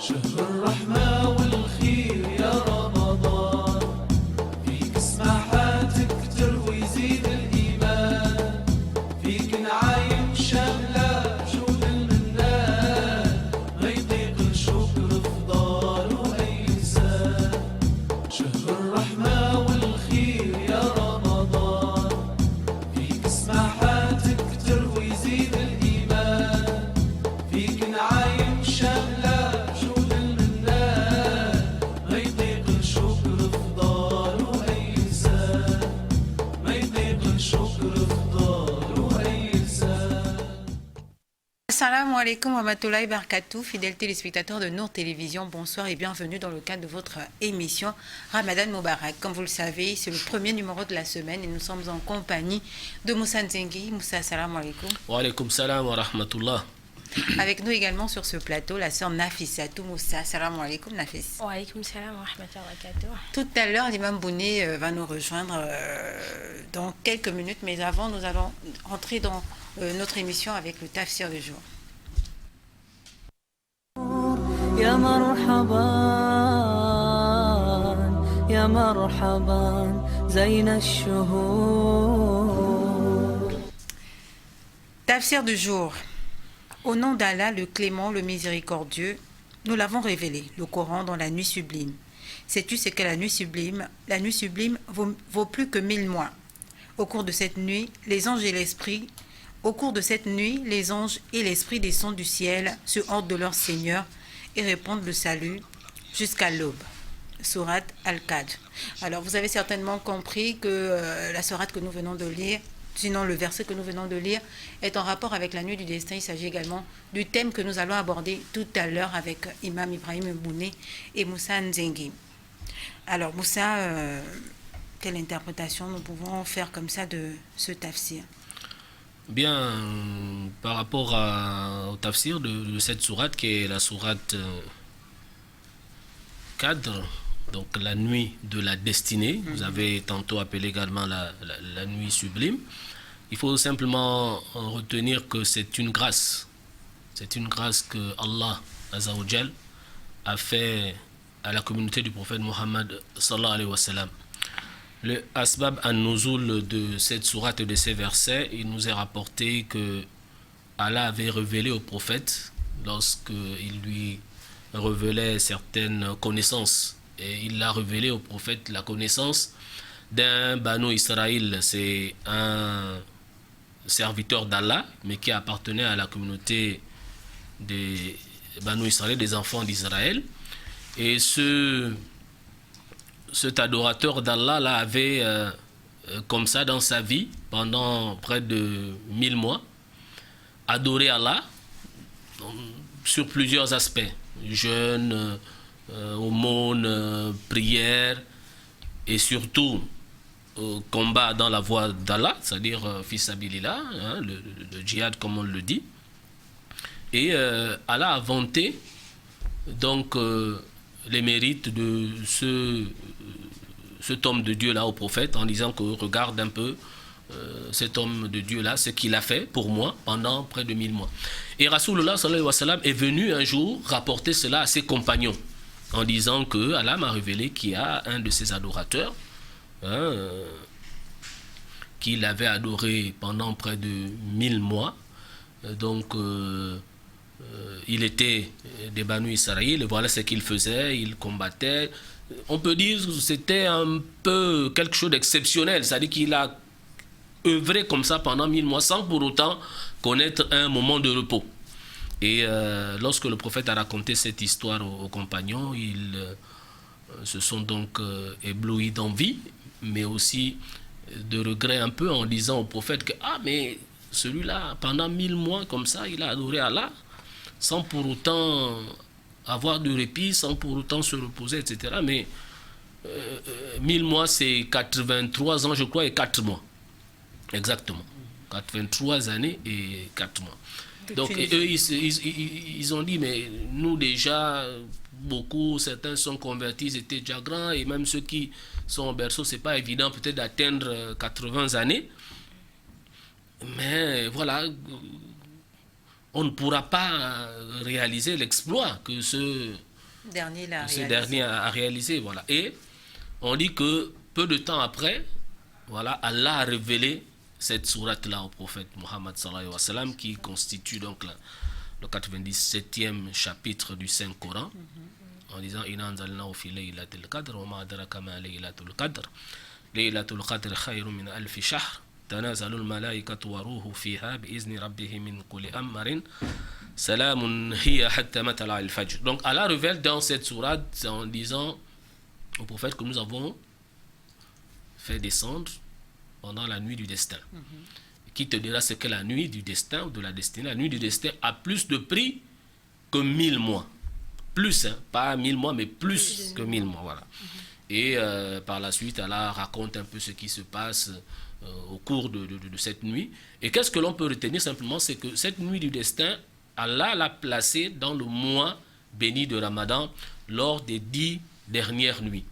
شهر الرحمة والخير يا رمضان، فيك سماحاتك تروي يزيد الإيمان، فيك نعايم شاملة بجود المنان، ما يطيق الشكر فضاله أي إنسان. شهر الرحمة والخير يا رمضان، فيك سماحاتك تروي يزيد الإيمان، فيك نعايم شاملة بجود المنان، ما يطيق الشكر فضاله أي إنسان، ما يطيق الشكر فضاله أي إنسان. Assalamu alaikum wa rahmatullahi barakatuh, fidèles téléspectateurs de Nour Télévision, bonsoir et bienvenue dans le cadre de votre émission Ramadan Moubarak. Comme vous le savez, c'est le premier numéro de la semaine et nous sommes en compagnie de Moussa Nzengi. Moussa, assalamu alaikum. Wa alaikum salam wa rahmatullah. Avec nous également sur ce plateau, la sœur Nafissatou Moussa. Assalamu alaikum Nafis. Wa alaykoum salam wa rahmatullahi wa barakatuh. Tout à l'heure, l'imam Bouné va nous rejoindre dans quelques minutes, mais avant, nous allons entrer dans notre émission avec le tafsir du jour. يا مرحبا يا مرحبا زين الشهور. Tafsir du jour. Au nom d'Allah, le clément, le miséricordieux, nous l'avons révélé, le Coran dans la nuit sublime. Sais-tu ce qu'est la nuit sublime? La nuit sublime vaut plus que 1000 mois. Au cours de cette nuit, les anges et l'esprit, au cours de cette nuit, les anges et l'esprit descendent du ciel sur ordre de leur Seigneur et répondent le salut jusqu'à l'aube. Sourate Al-Qadr. Alors vous avez certainement compris que la sourate que nous venons de lire, sinon le verset que nous venons de lire, est en rapport avec la nuit du destin. Il s'agit également du thème que nous allons aborder tout à l'heure avec Imam Ibrahim Bouné et Moussa Nzengi. Alors Moussa, quelle interprétation nous pouvons faire comme ça de ce tafsir? Bien, par rapport au tafsir de cette sourate qui est la sourate Qadr, donc la nuit de la destinée, vous avez tantôt appelé également la nuit sublime. Il faut simplement retenir que c'est une grâce que Allah Azzawajal a fait à la communauté du prophète Mohammed sallallahu alayhi wa sallam. Le asbab an-nuzul de cette sourate et de ces versets, il nous est rapporté que Allah avait révélé au prophète lorsqu'il lui révélait certaines connaissances. Et il a révélé au prophète la connaissance d'un Banu Israël, c'est un serviteur d'Allah, mais qui appartenait à la communauté des Banu Israël, des enfants d'Israël. Et cet adorateur d'Allah là avait comme ça dans sa vie pendant près de 1000 mois adoré Allah sur plusieurs aspects, jeûne, aumône, prière et surtout combat dans la voie d'Allah, c'est-à-dire fisabilillah, hein, le djihad comme on le dit. Et Allah a vanté donc les mérites de cet homme de Dieu là au prophète en disant que regarde un peu cet homme de Dieu là, ce qu'il a fait pour moi pendant près de 1000 mois. Et Rasulullah sallallahu alayhi wa sallam est venu un jour rapporter cela à ses compagnons en disant que Allah m'a révélé qu'il y a un de ses adorateurs qu'il avait adoré pendant près de 1000 mois. Donc il était des Banu Israël, et voilà ce qu'il faisait, il combattait. On peut dire que c'était un peu quelque chose d'exceptionnel, c'est-à-dire qu'il a œuvré comme ça pendant 1000 mois sans pour autant connaître un moment de repos. Et lorsque le prophète a raconté cette histoire aux compagnons, ils se sont donc éblouis d'envie, mais aussi de regret un peu en disant au prophète que ah mais celui-là pendant 1000 mois comme ça il a adoré Allah sans pour autant avoir de répit, sans pour autant se reposer, etc. Mais 1000 mois, c'est 83 ans, je crois, et 4 mois. Exactement. 83 années et 4 mois. Donc, et eux, ils ont dit, mais nous déjà, beaucoup, certains sont convertis, ils étaient déjà grands, et même ceux qui sont au berceau, c'est pas évident peut-être d'atteindre 80 années. Mais voilà, on ne pourra pas réaliser l'exploit que ce dernier a réalisé. Voilà. Et on dit que peu de temps après, voilà, Allah a révélé cette sourate-là au prophète Mohammed sallallahu alayhi wa sallam, qui constitue donc le 97e chapitre du Saint-Coran, en disant « Inna anzalnahu fi laylatil qadr, wa ma adraka ma laylatul qadr, laylatul qadr khayrun min alfi shahr, tanazalul malaikatu wa ruhu fiha bi-izni rabbihim min kulli amrin, salamun hiya hatta matala al-fajr ». Donc Allah révèle dans cette sourate en disant au prophète que nous avons fait descendre pendant la nuit du destin. Qui te dira ce que la nuit du destin ou de la destinée. La nuit du destin a plus de prix que 1000 mois. Plus, hein, pas 1000 mois, mais plus que 1000 mois. Voilà. Et par la suite, Allah raconte un peu ce qui se passe au cours de cette nuit. Et qu'est-ce que l'on peut retenir simplement, c'est que cette nuit du destin, Allah l'a placée dans le mois béni de Ramadan lors des 10 dernières nuits.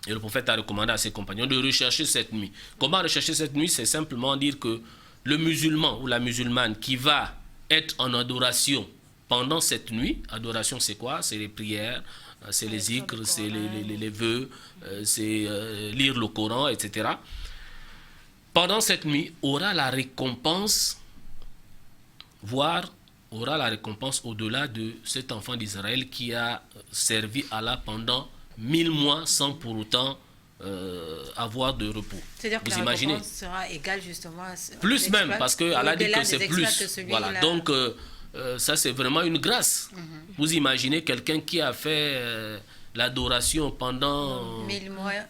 Et le prophète a recommandé à ses compagnons de rechercher cette nuit. Comment rechercher cette nuit? C'est simplement dire que le musulman ou la musulmane qui va être en adoration pendant cette nuit, adoration c'est quoi? C'est les prières, c'est les zikrs, c'est les vœux, c'est lire le Coran, etc. Pendant cette nuit, aura la récompense, voire aura la récompense au-delà de cet enfant d'Israël qui a servi Allah pendant 1000 mois sans pour autant avoir de repos. C'est-à-dire que vous la imaginez récompense sera égale justement à plus même, parce qu'elle a dit que c'est plus. Voilà, donc ça c'est vraiment une grâce. Vous imaginez quelqu'un qui a fait l'adoration pendant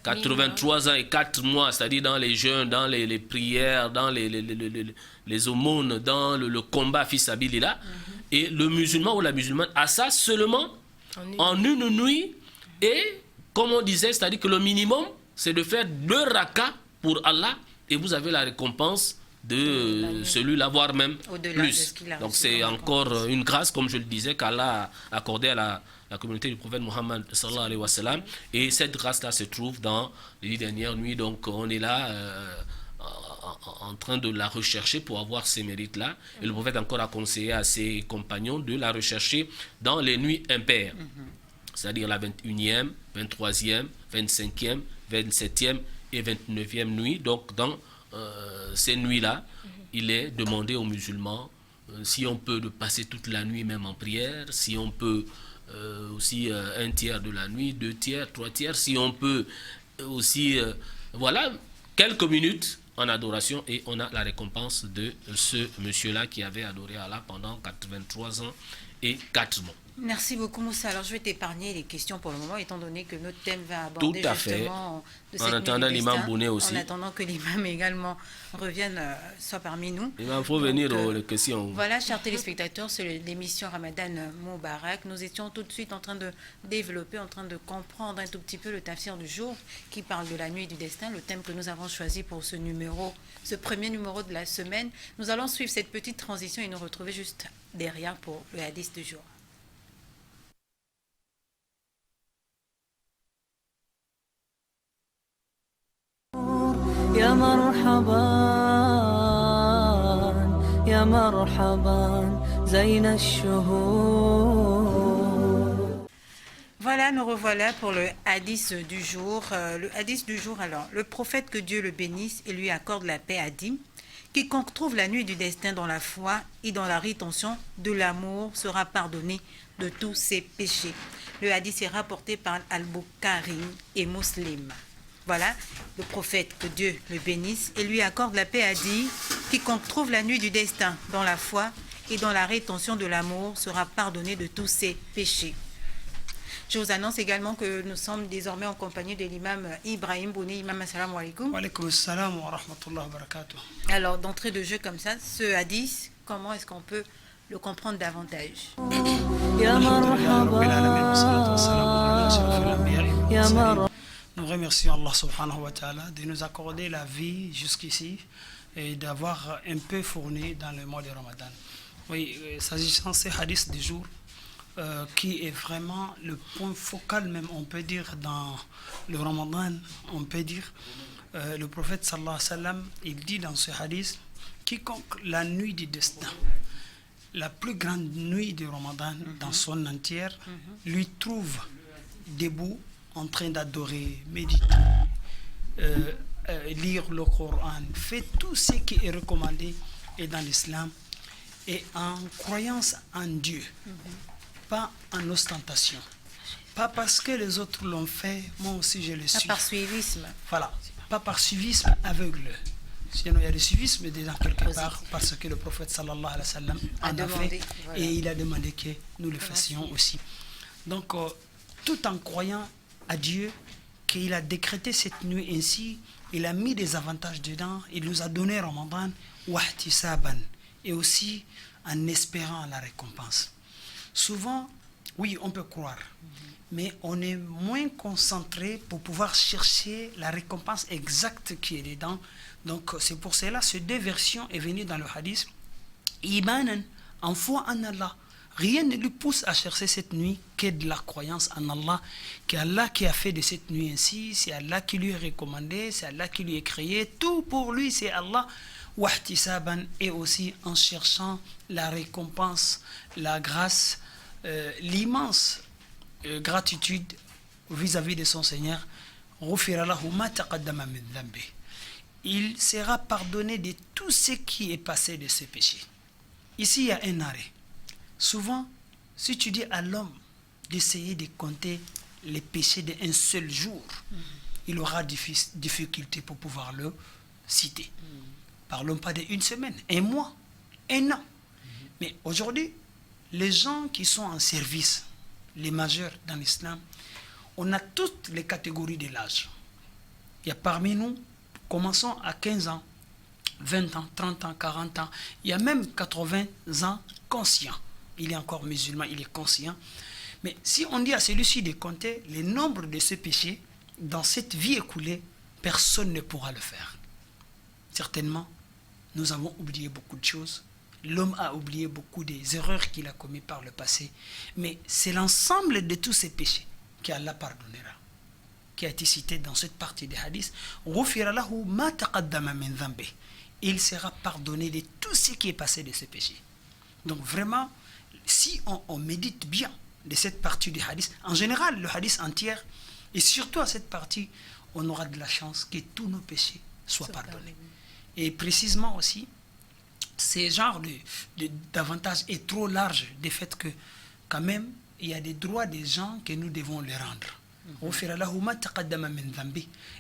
83 ans et 4 mois, c'est-à-dire dans les jeûnes, dans les prières, dans les aumônes, dans le combat fils Abilillah, et le musulman ou la musulmane a ça seulement en une nuit. Et comme on disait, c'est-à-dire que le minimum, c'est de faire 2 rakas pour Allah et vous avez la récompense de celui-là, voire même plus. Donc c'est encore une grâce, comme je le disais, qu'Allah a accordée à la communauté du prophète Mohammed sallallahu alayhi wa sallam. Et cette grâce-là se trouve dans les 10 dernières nuits. Donc on est là en train de la rechercher pour avoir ces mérites-là. Et le prophète encore a conseillé à ses compagnons de la rechercher dans les nuits impaires. C'est-à-dire la 21e, 23e, 25e, 27e et 29e nuit. Donc, dans ces nuits-là, il est demandé aux musulmans, si on peut, de passer toute la nuit même en prière, si on peut aussi 1 tiers de la nuit, 2 tiers, 3 tiers, si on peut aussi, voilà, quelques minutes en adoration et on a la récompense de ce monsieur-là qui avait adoré Allah pendant 83 ans et 4 mois. Merci beaucoup Moussa. Alors je vais t'épargner les questions pour le moment, étant donné que notre thème va aborder justement de cette en attendant l'imam Bouné aussi. En attendant que l'imam également revienne, soit parmi nous. Il faut venir aux questions. Voilà, chers téléspectateurs, c'est l'émission Ramadan Moubarak. Nous étions tout de suite en train de développer, en train de comprendre un tout petit peu le tafsir du jour qui parle de la nuit du destin, le thème que nous avons choisi pour ce numéro, ce premier numéro de la semaine. Nous allons suivre cette petite transition et nous retrouver juste derrière pour le hadith du jour. يا مرحبا يا مرحبا زين الشهور. Voilà, nous revoilà pour le hadith du jour. Le hadith du jour, alors, le prophète, que Dieu le bénisse et lui accorde la paix, a dit: quiconque trouve la nuit du destin dans la foi et dans la rétention de l'amour sera pardonné de tous ses péchés. Le hadith est rapporté par Al-Bukhari et Muslim. Voilà, le prophète, que Dieu le bénisse et lui accorde la paix, a dit: quiconque trouve la nuit du destin dans la foi et dans la rétention de l'amour sera pardonné de tous ses péchés. Je vous annonce également que nous sommes désormais en compagnie de l'imam Ibrahim Bouné. Imam, assalamu alaikum. Wa alaikum assalam wa rahmatullahi wa barakatuh. Alors, d'entrée de jeu comme ça, ce hadith, comment est-ce qu'on peut le comprendre davantage? Nous remercions Allah subhanahu wa ta'ala de nous accorder la vie jusqu'ici et d'avoir un peu fourni dans le mois de Ramadan. Oui, s'agissant de ces hadiths du jour, qui est vraiment le point focal même, on peut dire, dans le Ramadan, on peut dire, le prophète sallallahu alayhi wa sallam, il dit dans ce hadith: quiconque la nuit du destin, la plus grande nuit du Ramadan dans son entière, lui trouve debout, en train d'adorer, méditer, lire le Coran, fait tout ce qui est recommandé et dans l'islam, et en croyance en Dieu, pas en ostentation. Pas parce que les autres l'ont fait, moi aussi je le suis. Pas par suivisme. Voilà, pas par suivisme aveugle. Sinon, il y a le suivisme déjà quelque part, parce que le prophète sallallahu alayhi wa sallam en a fait, voilà. Et il a demandé que nous le fassions aussi. Donc, tout en croyant à Dieu, qu'il a décrété cette nuit ainsi, il a mis des avantages dedans, il nous a donné Ramadan, wahtisaban, et aussi en espérant la récompense. Souvent, oui, on peut croire, mais on est moins concentré pour pouvoir chercher la récompense exacte qui est dedans. Donc c'est pour cela, ces deux versions est venue dans le hadith. Imanan, en foi en Allah. Rien ne lui pousse à chercher cette nuit que de la croyance en Allah, que Allah qui a fait de cette nuit ainsi, c'est Allah qui lui est recommandé, c'est Allah qui lui est créé, tout pour lui c'est Allah. Wahtisaban, et aussi en cherchant la récompense, la grâce, l'immense gratitude vis-à-vis de son Seigneur. Il sera pardonné de tout ce qui est passé de ses péchés. Ici, il y a un arrêt. Souvent, si tu dis à l'homme d'essayer de compter les péchés d'un seul jour, il aura difficulté pour pouvoir le citer. Parlons pas d'une semaine, un mois, un an. Mais aujourd'hui, les gens qui sont en service, les majeurs dans l'islam, on a toutes les catégories de l'âge. Il y a parmi nous, commençons à 15 ans, 20 ans, 30 ans, 40 ans, il y a même 80 ans conscient. Il est encore musulman, il est conscient. Mais si on dit à celui-ci de compter le nombre de ses péchés dans cette vie écoulée, personne ne pourra le faire. Certainement, nous avons oublié beaucoup de choses. L'homme a oublié beaucoup des erreurs qu'il a commises par le passé. Mais c'est l'ensemble de tous ces péchés qu'Allah pardonnera, qui a été cité dans cette partie des hadiths. Il sera pardonné de tout ce qui est passé de ses péchés. Donc vraiment, si on médite bien de cette partie du hadith, en général, le hadith entier, et surtout à cette partie, on aura de la chance que tous nos péchés soient pardonnés. Et précisément aussi, ce genre d'avantage est trop large du fait que, quand même, il y a des droits des gens que nous devons les rendre.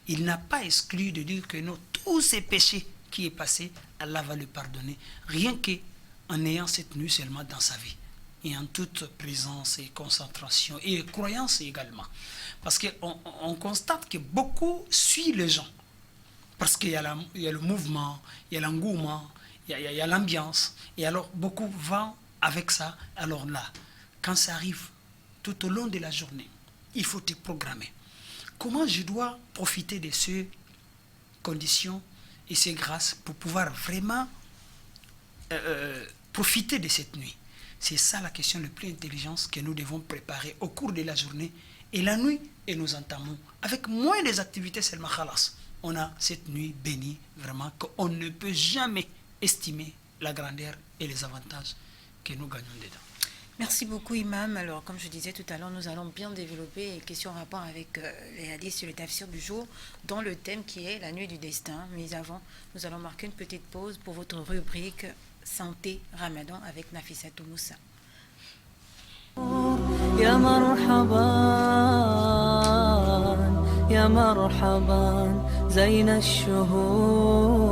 Il n'a pas exclu de dire que tous ces péchés qui est passé, Allah va le pardonner, rien qu'en ayant cette nuit seulement dans sa vie, et en toute présence et concentration, et croyance également. Parce qu'on constate que beaucoup suivent les gens, parce qu'il y a le mouvement, il y a l'engouement, il y a l'ambiance, et alors beaucoup vont avec ça. Alors là, quand ça arrive tout au long de la journée, il faut te programmer. Comment je dois profiter de ces conditions et ces grâces pour pouvoir vraiment profiter de cette nuit? C'est ça la question la plus intelligente que nous devons préparer au cours de la journée et la nuit, et nous entamons avec moins des activités seulement khalas. On a cette nuit bénie, vraiment, qu'on ne peut jamais estimer la grandeur et les avantages que nous gagnons dedans. Merci beaucoup, Imam. Alors, comme je disais tout à l'heure, nous allons bien développer les questions en rapport avec les hadiths sur le tafsir du jour, dont le thème qui est la nuit du destin. Mais avant, nous allons marquer une petite pause pour votre rubrique Santé Ramadan avec Nafissatou Moussa. يا مرحبا يا مرحبا زين الشهور.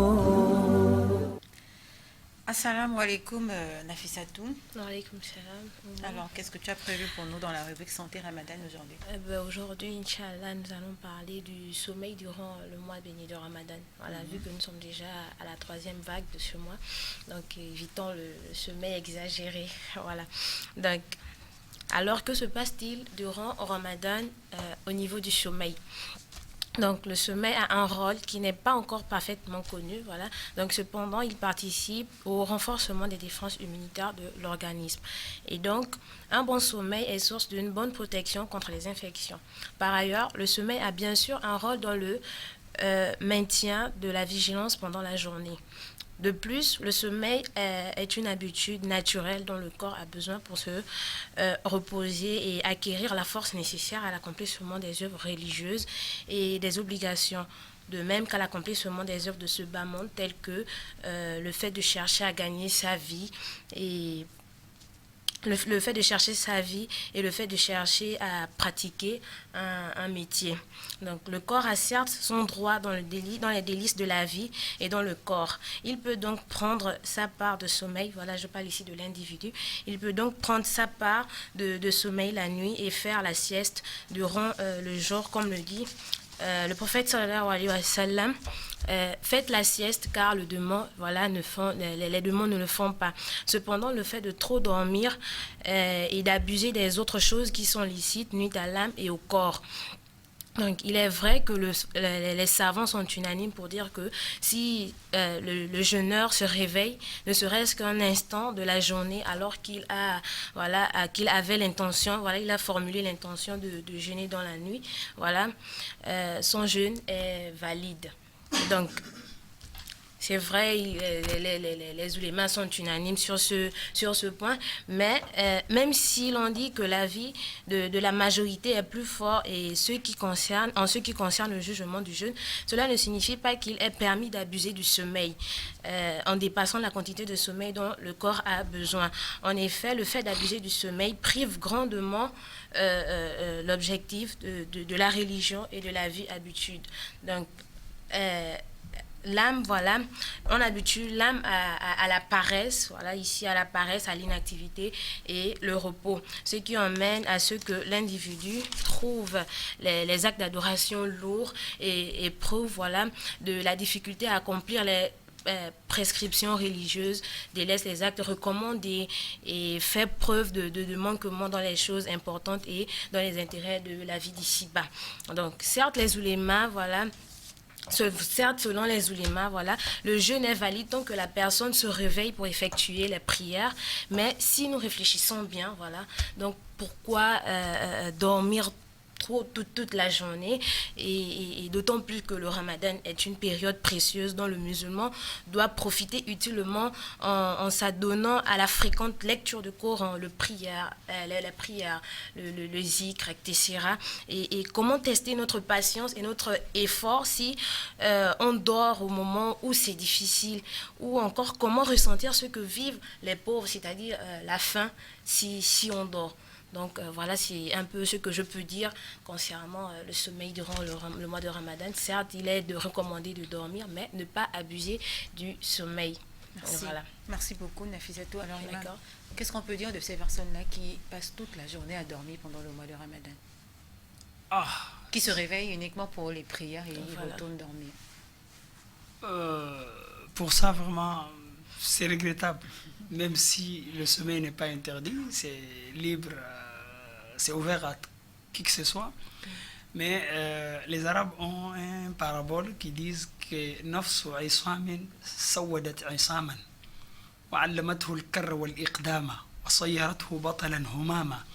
Assalamu alaikum Nafissatou. Wa alaykoum salam. Alors, qu'est-ce que tu as prévu pour nous dans la rubrique Santé Ramadan aujourd'hui? Aujourd'hui, Inch'Allah, nous allons parler du sommeil durant le mois béni de Ramadan. Voilà, vu que nous sommes déjà à la 3e vague de ce mois, donc évitons le sommeil exagéré. Voilà. Donc, alors que se passe-t-il durant Ramadan au niveau du sommeil? Donc, le sommeil a un rôle qui n'est pas encore parfaitement connu, voilà. Donc, cependant, il participe au renforcement des défenses immunitaires de l'organisme. Et donc, un bon sommeil est source d'une bonne protection contre les infections. Par ailleurs, le sommeil a bien sûr un rôle dans le maintien de la vigilance pendant la journée. De plus, le sommeil est une habitude naturelle dont le corps a besoin pour se reposer et acquérir la force nécessaire à l'accomplissement des œuvres religieuses et des obligations. De même qu'à l'accomplissement des œuvres de ce bas monde, telles que le fait de chercher à gagner sa vie et le fait de chercher sa vie et le fait de chercher à pratiquer un métier. Donc, le corps a certes son droit dans les délices de la vie et dans le corps. Il peut donc prendre sa part de sommeil. Voilà, je parle ici de l'individu. Il peut donc prendre sa part de sommeil la nuit et faire la sieste durant le jour, comme le dit le prophète sallallahu alayhi wa sallam. Faites la sieste car les démons ne le font pas. Cependant, le fait de trop dormir et d'abuser des autres choses qui sont licites nuit à l'âme et au corps. Donc, il est vrai que les savants sont unanimes pour dire que si le jeûneur se réveille, ne serait-ce qu'un instant de la journée, alors qu'il avait l'intention, il a formulé l'intention de jeûner dans la nuit, son jeûne est valide. Donc, c'est vrai, les ulémas sont unanimes sur ce point, mais même si l'on dit que l'avis de la majorité est plus fort et en ce qui concerne le jugement du jeûne, cela ne signifie pas qu'il est permis d'abuser du sommeil en dépassant la quantité de sommeil dont le corps a besoin. En effet, le fait d'abuser du sommeil prive grandement l'objectif de la religion et de la vie habitude. Donc, l'âme, on habitue l'âme à la paresse, ici à la paresse, à l'inactivité et le repos, ce qui emmène à ce que l'individu trouve les actes d'adoration lourds et éprouve de la difficulté à accomplir les prescriptions religieuses, délaisse les actes recommandés et fait preuve de manquement dans les choses importantes et dans les intérêts de la vie d'ici-bas. Donc, certes, les oulémas, certes, selon les oulémas, le jeûne est valide tant que la personne se réveille pour effectuer les prières. Mais si nous réfléchissons bien, donc pourquoi dormir trop toute la journée et d'autant plus que le Ramadan est une période précieuse dont le musulman doit profiter utilement en s'adonnant à la fréquente lecture du Coran, la prière, le zikr, etc. Et comment tester notre patience et notre effort si on dort au moment où c'est difficile, ou encore comment ressentir ce que vivent les pauvres, c'est-à-dire la faim si on dort. Donc c'est un peu ce que je peux dire concernant le sommeil durant le mois de Ramadan. Certes, il est recommandé de dormir, mais ne pas abuser du sommeil. Merci. Merci beaucoup, Nafisatou. Alors, qu'est-ce qu'on peut dire de ces personnes-là qui passent toute la journée à dormir pendant le mois de Ramadan, qui se réveillent uniquement pour les prières et ils retournent dormir? Pour ça, vraiment, c'est regrettable. Même si le sommeil n'est pas interdit, c'est libre, c'est ouvert à qui que ce soit. Mais les Arabes ont un parabole qui disent que nafsu isamin sawadat isaman wa 'allamathu al-karra wal-iqdama wa sayyarathu batalan humama.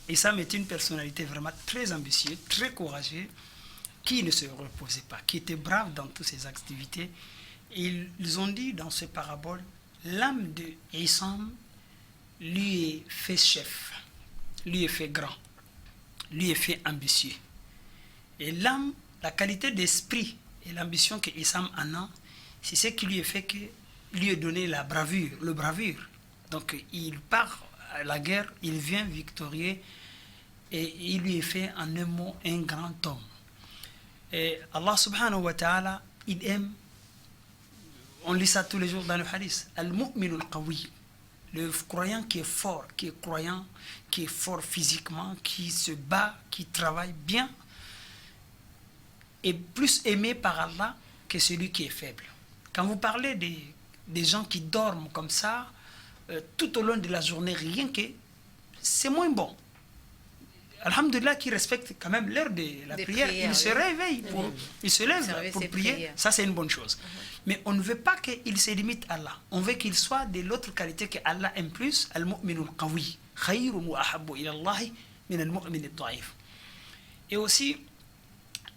Isam est une personnalité vraiment très ambitieuse, très courageuse, qui ne se reposait pas, qui était brave dans toutes ses activités. Et ils ont dit dans ce parabole, l'âme de Issam lui est fait chef, lui est fait grand, lui est fait ambitieux. Et l'âme, la qualité d'esprit et l'ambition que Issam en a, c'est ce qui lui est fait que lui est donné la bravure, le bravure. Donc il part à la guerre, il vient victorieux et il lui est fait en un mot un grand homme. Et Allah subhanahu wa ta'ala, il aime. On lit ça tous les jours dans le hadith. Al-mu'min al-qawi. Le croyant qui est fort, qui est croyant, qui est fort physiquement, qui se bat, qui travaille bien, est plus aimé par Allah que celui qui est faible. Quand vous parlez des gens qui dorment comme ça, tout au long de la journée, rien que, c'est moins bon. Alhamdulillah, qui respecte quand même l'heure de la prière, il se réveille, il se lève pour prier, ça c'est une bonne chose. Mais on ne veut pas qu'il se limite à Allah, on veut qu'il soit de l'autre qualité que Allah aime plus, al-mu'minul qawi, khayrun wa ahabbu ila Allahi min al-mu'min al-da'if. Et aussi,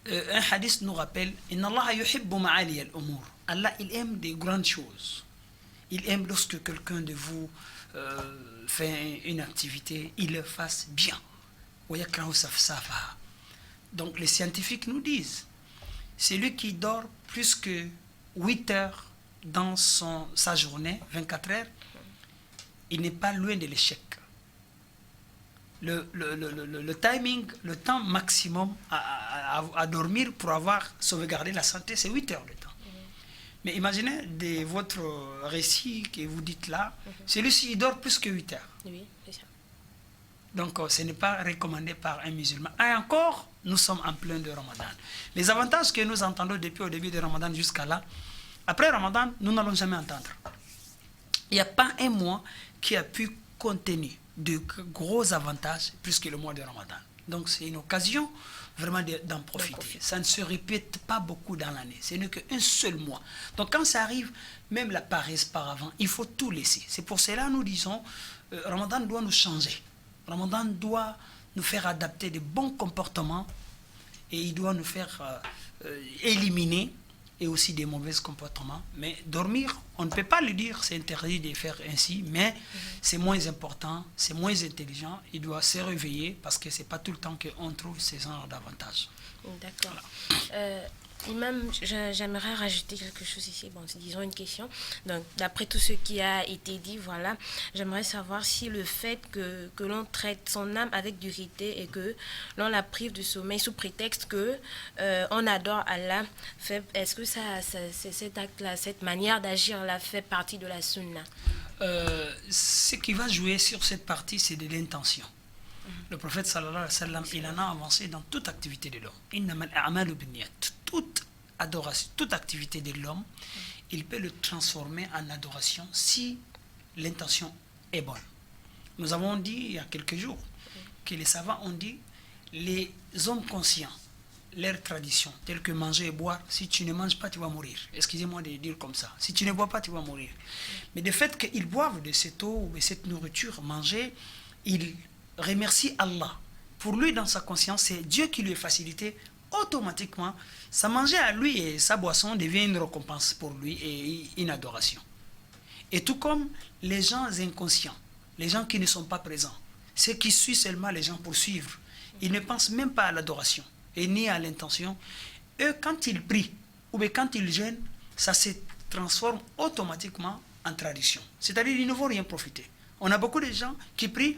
un hadith nous rappelle, inna Allah yuhibbu ma'ali al-umur. Allah, il aime des grandes choses. Il aime lorsque quelqu'un de vous fait une activité, il le fasse bien. Ça va. Donc les scientifiques nous disent, celui qui dort plus que 8 heures dans sa journée, 24 heures, il n'est pas loin de l'échec. Le timing, le temps maximum à dormir pour avoir sauvegardé la santé, c'est 8 heures de temps. Mais imaginez de votre récit que vous dites là, celui-ci il dort plus que 8 heures. Oui, c'est ça. Donc ce n'est pas recommandé par un musulman. Et encore, nous sommes en plein de Ramadan. Les avantages que nous entendons depuis au début de Ramadan jusqu'à là, après Ramadan, nous n'allons jamais entendre. Il n'y a pas un mois qui a pu contenir de gros avantages plus que le mois de Ramadan. Donc c'est une occasion vraiment d'en profiter. Ça ne se répète pas beaucoup dans l'année. Ce n'est qu'un seul mois. Donc quand ça arrive, même la paresse par avant, il faut tout laisser. C'est pour cela que nous disons, Ramadan doit nous changer. Ramadan doit nous faire adapter de bons comportements et il doit nous faire éliminer et aussi des mauvais comportements. Mais dormir, on ne peut pas le dire, c'est interdit de faire ainsi, mais c'est moins important, c'est moins intelligent. Il doit se réveiller parce que ce n'est pas tout le temps qu'on trouve ces genres d'avantages. D'accord. Imam, j'aimerais rajouter quelque chose ici. Bon, disons une question. Donc, d'après tout ce qui a été dit, voilà, j'aimerais savoir si le fait que l'on traite son âme avec dureté et que l'on la prive de sommeil sous prétexte que on adore Allah, est-ce que cet acte-là, cette manière d'agir-là fait partie de la sunna? Ce qui va jouer sur cette partie, c'est de l'intention. Le prophète sallallahu alayhi wa sallam, il en a avancé dans toute activité de l'homme. Toute adoration, toute activité de l'homme, il peut le transformer en adoration si l'intention est bonne. Nous avons dit il y a quelques jours que les savants ont dit les hommes conscients, leur tradition, telle que manger et boire, si tu ne manges pas, tu vas mourir. Excusez-moi de dire comme ça. Si tu ne bois pas, tu vas mourir. Mais le fait qu'ils boivent de cette eau ou de cette nourriture, manger, ils remercie Allah. Pour lui, dans sa conscience, c'est Dieu qui lui a facilité. Automatiquement, sa manger à lui et sa boisson devient une récompense pour lui et une adoration. Et tout comme les gens inconscients, les gens qui ne sont pas présents, ceux qui suivent seulement les gens pour suivre, ils ne pensent même pas à l'adoration et ni à l'intention. Eux, quand ils prient ou bien quand ils jeûnent, ça se transforme automatiquement en tradition. C'est-à-dire qu'ils ne vont rien profiter. On a beaucoup de gens qui prient,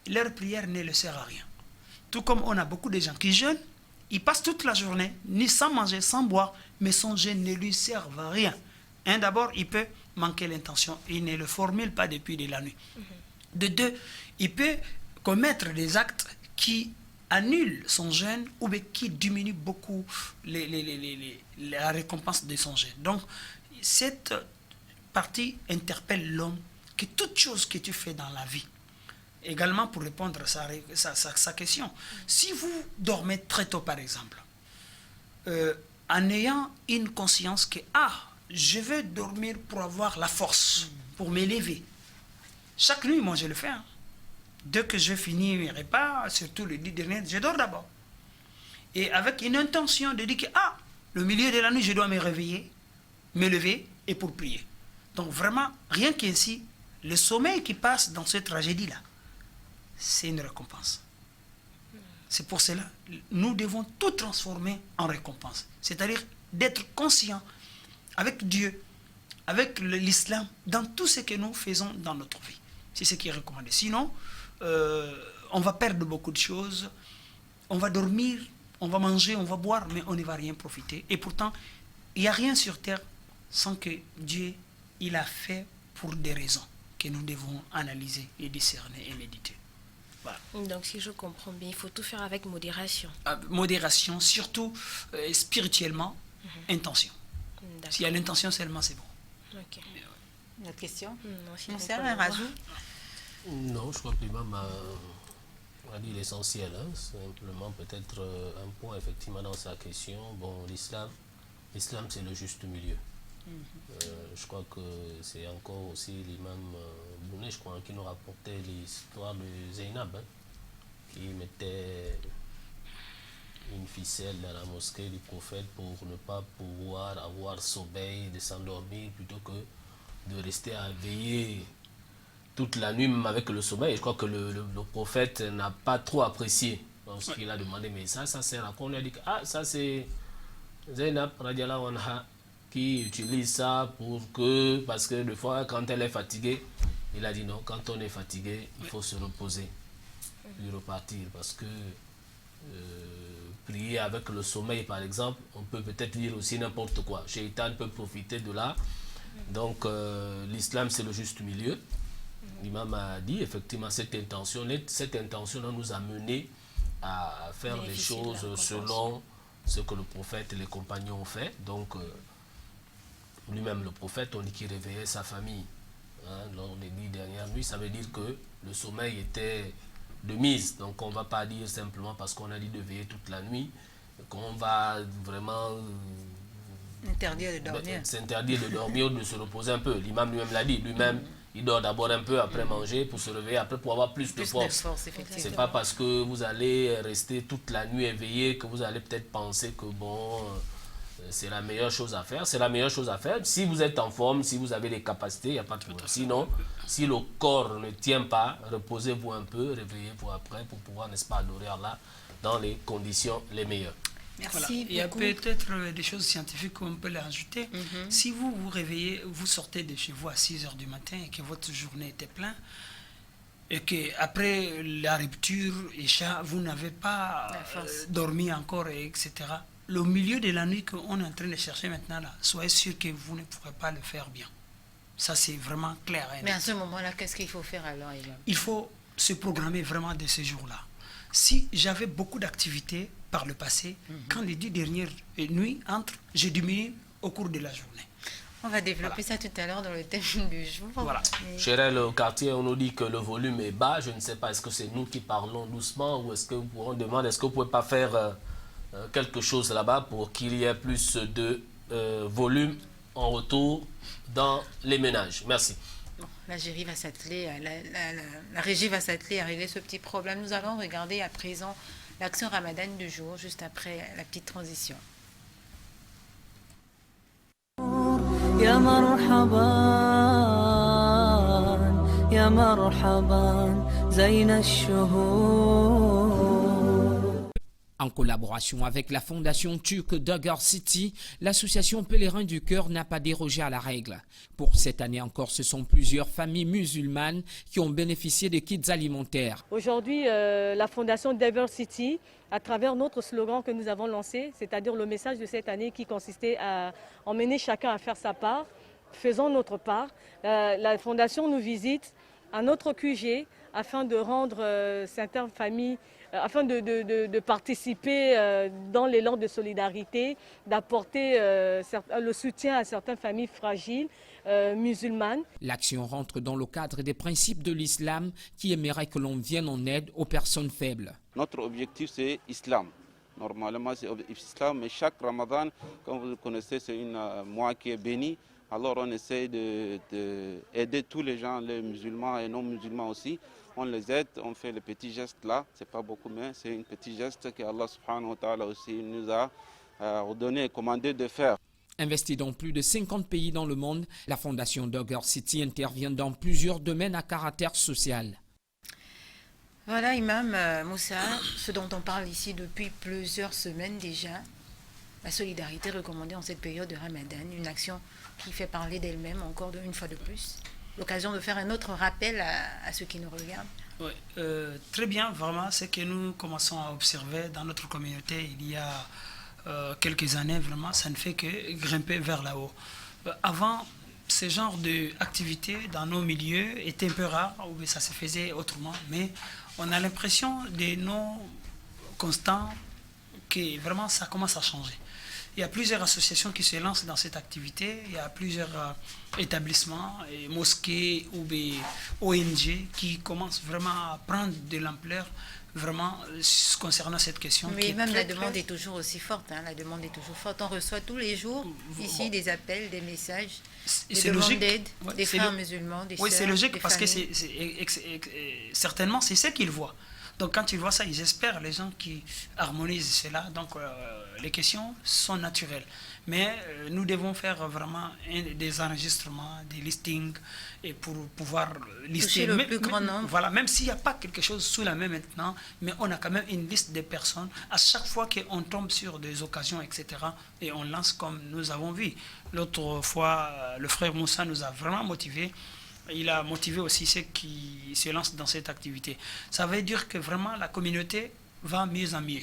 leur prière ne leur sert à rien. Tout comme on a beaucoup de gens qui jeûnent, ils passent toute la journée, ni sans manger, sans boire, mais son jeûne ne lui sert à rien. D'abord, il peut manquer l'intention, il ne le formule pas depuis de la nuit. De deux, il peut commettre des actes qui annulent son jeûne ou bien qui diminuent beaucoup la récompense de son jeûne. Donc, cette partie interpelle l'homme que toute chose que tu fais dans la vie, également pour répondre à sa question. Si vous dormez très tôt, par exemple, en ayant une conscience que je vais dormir pour avoir la force, pour m'élever. Chaque nuit, moi, je le fais. Dès que je finis mes repas, surtout les 10 derniers, je dors d'abord. Et avec une intention de dire que, le milieu de la nuit, je dois me réveiller, me lever et pour prier. Donc vraiment, rien qu'ainsi, le sommeil qui passe dans cette tragédie-là, c'est une récompense. C'est pour cela, nous devons tout transformer en récompense. C'est-à-dire d'être conscient avec Dieu, avec l'islam, dans tout ce que nous faisons dans notre vie. C'est ce qui est recommandé. Sinon, on va perdre beaucoup de choses, on va dormir, on va manger, on va boire, mais on ne va rien profiter. Et pourtant, il n'y a rien sur terre sans que Dieu, il a fait pour des raisons que nous devons analyser et discerner et méditer. Voilà. Donc, si je comprends bien, il faut tout faire avec modération. Modération, surtout spirituellement, intention. S'il y a l'intention seulement, c'est bon. Ok. Une autre question? Non, sinon, C'est un rajout? Non, je crois que l'imam a dit l'essentiel. Simplement, peut-être un point, effectivement, dans sa question. Bon, l'islam, c'est le juste milieu. Je crois que c'est encore aussi l'imam Bouné, je crois, qui nous rapportait l'histoire de Zainab, qui mettait une ficelle dans la mosquée du prophète pour ne pas pouvoir avoir sommeil, de s'endormir plutôt que de rester à veiller toute la nuit, même avec le sommeil. Je crois que le prophète n'a pas trop apprécié lorsqu'il a demandé, mais ça sert à quoi? On lui a dit que ça c'est Zainab radiallahu anha qui utilise ça parce que des fois quand elle est fatiguée, il a dit non, quand on est fatigué, il faut se reposer, puis repartir, parce que prier avec le sommeil par exemple, on peut peut-être dire aussi n'importe quoi. Shaitan peut profiter de là. Donc l'islam c'est le juste milieu. L'imam a dit effectivement cette intention nous a mené à faire les choses selon ce que le prophète et les compagnons ont fait. Donc lui-même le prophète, on dit qu'il réveillait sa famille lors des 10 dernières nuits. Ça veut dire que le sommeil était de mise. Donc on ne va pas dire simplement parce qu'on a dit de veiller toute la nuit qu'on va vraiment Interdire de dormir. S'interdire de dormir ou de se reposer un peu. L'imam lui-même l'a dit. Lui-même, il dort d'abord un peu après manger pour se réveiller, après pour avoir plus de force. C'est pas parce que vous allez rester toute la nuit éveillé que vous allez peut-être penser que bon, c'est la meilleure chose à faire. C'est la meilleure chose à faire. Si vous êtes en forme, si vous avez des capacités, il n'y a pas de problème. Sinon, si le corps ne tient pas, reposez-vous un peu, réveillez-vous après pour pouvoir, n'est-ce pas, adorer Allah dans les conditions les meilleures. Merci voilà. beaucoup. Il y a peut-être des choses scientifiques qu'on peut les ajouter. Si vous vous réveillez, vous sortez de chez vous à 6 h du matin et que votre journée était pleine, et qu'après la rupture, vous n'avez pas dormi encore, etc. Le milieu de la nuit qu'on est en train de chercher maintenant, là, soyez sûr que vous ne pourrez pas le faire bien. Ça, c'est vraiment clair. Mais à ce moment-là, qu'est-ce qu'il faut faire alors, Imam? Il faut se programmer vraiment de ces jours-là. Si j'avais beaucoup d'activités par le passé, quand les 10 dernières nuits entrent, je diminue au cours de la journée. On va développer ça tout à l'heure dans le thème du jour. Voilà. Chez le quartier, on nous dit que le volume est bas. Je ne sais pas, est-ce que c'est nous qui parlons doucement ou est-ce que on demande, est-ce que vous ne pouvez pas faire quelque chose là-bas pour qu'il y ait plus de volume en retour dans les ménages? Merci. Bon, la régie va s'atteler, la régie va s'atteler à régler ce petit problème. Nous allons regarder à présent l'action Ramadan du jour, juste après la petite transition. يا مرحبا يا مرحبا زين الشهور. En collaboration avec la fondation turque Duggar City, l'association Pèlerins du Cœur n'a pas dérogé à la règle. Pour cette année encore, ce sont plusieurs familles musulmanes qui ont bénéficié de kits alimentaires. Aujourd'hui, la fondation Duggar City, à travers notre slogan que nous avons lancé, c'est-à-dire le message de cette année qui consistait à emmener chacun à faire sa part, faisons notre part. La fondation nous visite à notre QG afin de rendre certaines familles, afin de participer dans l'élan de solidarité, d'apporter le soutien à certaines familles fragiles musulmanes. L'action rentre dans le cadre des principes de l'islam qui aimerait que l'on vienne en aide aux personnes faibles. Notre objectif, c'est l'islam. Normalement, c'est l'islam, mais chaque Ramadan, comme vous le connaissez, c'est un mois qui est béni. Alors on essaie d'aider tous les gens, les musulmans et non musulmans aussi. On les aide, on fait le petit geste là, c'est pas beaucoup, mais c'est un petit geste que Allah subhanahu wa ta'ala aussi nous a ordonné et commandé de faire. Investie dans plus de 50 pays dans le monde, la fondation Duggar City intervient dans plusieurs domaines à caractère social. Voilà, Imam Moussa, ce dont on parle ici depuis plusieurs semaines déjà, la solidarité recommandée en cette période de Ramadan, une action qui fait parler d'elle-même encore une fois de plus. L'occasion de faire un autre rappel à ceux qui nous regardent. Oui, très bien, vraiment, c'est que nous commençons à observer dans notre communauté il y a quelques années, vraiment, ça ne fait que grimper vers là-haut. Avant, ce genre d'activité dans nos milieux était un peu rare, où ça se faisait autrement, mais on a l'impression de nos constants que vraiment ça commence à changer. Il y a plusieurs associations qui se lancent dans cette activité, il y a plusieurs établissements, et mosquées ou des ONG qui commencent vraiment à prendre de l'ampleur vraiment concernant cette question. Mais même la demande est toujours aussi forte, hein, la demande est toujours forte. On reçoit tous les jours ici des appels, des messages, des demandes d'aide, des frères musulmans, des sœurs, oui, c'est logique parce que familles. certainement c'est ce qu'ils voient. Donc quand ils voient ça, ils espèrent, les gens qui harmonisent cela. Donc les questions sont naturelles. Mais nous devons faire vraiment des enregistrements, des listings, et pour pouvoir lister le plus grand nombre. Voilà, même s'il n'y a pas quelque chose sous la main maintenant, mais on a quand même une liste de personnes. À chaque fois qu'on tombe sur des occasions, etc., et on lance comme nous avons vu. L'autre fois, le frère Moussa nous a vraiment motivés. Il a motivé aussi ceux qui se lancent dans cette activité. Ça veut dire que vraiment la communauté va mieux en mieux.